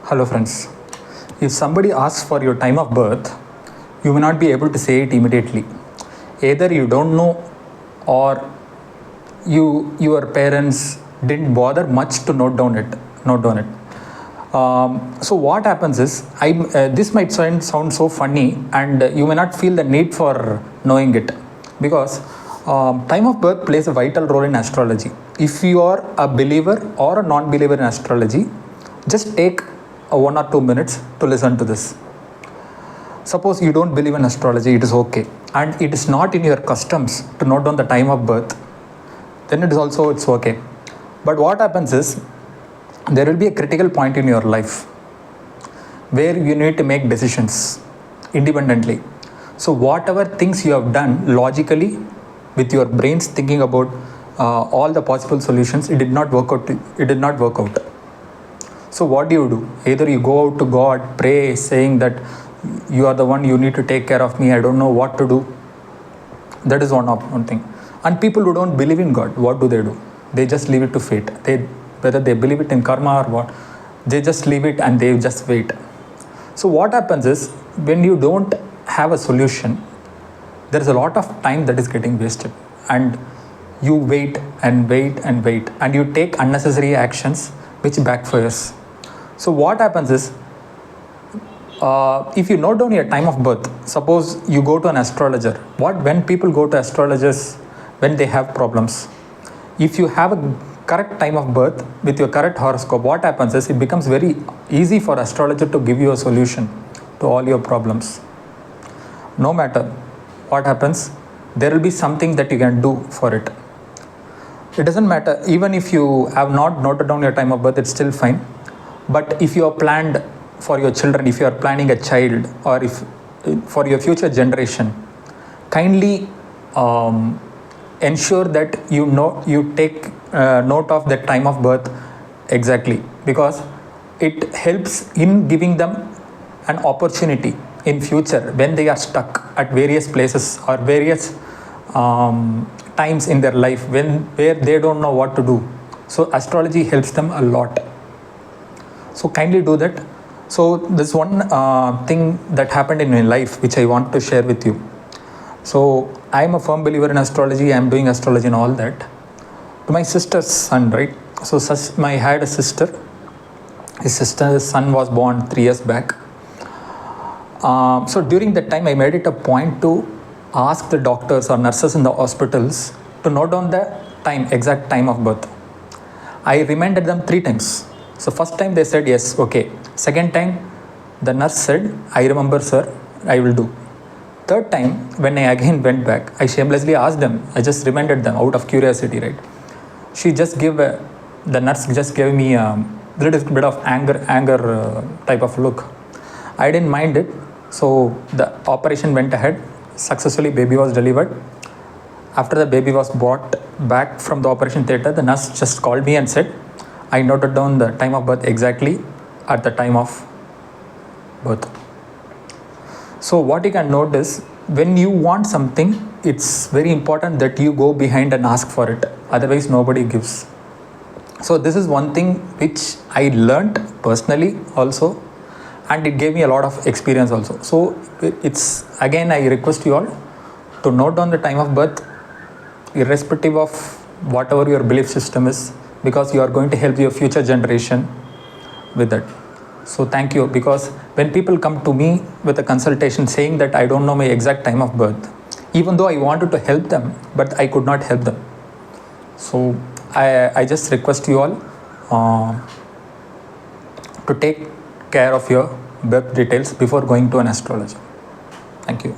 Hello friends. If somebody asks for your time of birth, you may not be able to say it immediately. Either you don't know or your parents didn't bother much to note down it. So what happens is, this might sound so funny, and you may not feel the need for knowing it, because time of birth plays a vital role in astrology. If you are a believer or a non-believer in astrology, just take 1 or 2 minutes to listen to this. Suppose you don't believe in astrology, it is okay, and it is not in your customs to note down the time of birth, then it's okay. But what happens is, there will be a critical point in your life where you need to make decisions independently. So whatever things you have done logically with your brains thinking about all the possible solutions, it did not work out. So what do? Either you go out to God, pray, saying that you are the one, you need to take care of me, I don't know what to do. That is one thing. And people who don't believe in God, what do? They just leave it to fate. Whether they believe it in karma or what, they just leave it and they just wait. So what happens is, when you don't have a solution, there is a lot of time that is getting wasted, and you wait and wait and wait, and you take unnecessary actions which backfires. So what happens is, if you note down your time of birth, suppose you go to an astrologer. When people go to astrologers when they have problems, if you have a correct time of birth with your correct horoscope, what happens is, it becomes very easy for astrologer to give you a solution to all your problems. No matter what happens, there will be something that you can do for it. It doesn't matter, even if you have not noted down your time of birth, it's still fine. But if you are planned for your children, if you are planning a child, or if for your future generation, kindly ensure that you take note of the time of birth exactly, because it helps in giving them an opportunity in future when they are stuck at various places or various times in their life where they don't know what to do. So astrology helps them a lot. So kindly do that. So this one thing that happened in my life which I want to share with you. So I am a firm believer in astrology. I am doing astrology and all that. To my sister's son, right? So I had a sister. His sister's son was born 3 years back. So during that time, I made it a point to ask the doctors or nurses in the hospitals to note down the exact time of birth. I reminded them 3 times. So first time they said yes, okay. Second time, the nurse said, I remember, sir, I will do. Third time, when I again went back, I shamelessly asked them. I just reminded them out of curiosity, right? The nurse just gave me a little bit of anger type of look. I didn't mind it. So the operation went ahead. Successfully, baby was delivered. After the baby was brought back from the operation theatre, the nurse just called me and said, I noted down the time of birth exactly at the time of birth. So what you can note is, when you want something, it's very important that you go behind and ask for it. Otherwise, nobody gives. So this is one thing which I learned personally also, and it gave me a lot of experience also. So it's, again, I request you all to note down the time of birth, irrespective of whatever your belief system is, because you are going to help your future generation with that. So thank you, because when people come to me with a consultation saying that I don't know my exact time of birth, even though I wanted to help them, but I could not help them. So I just request you all to take care of your birth details before going to an astrologer. Thank you.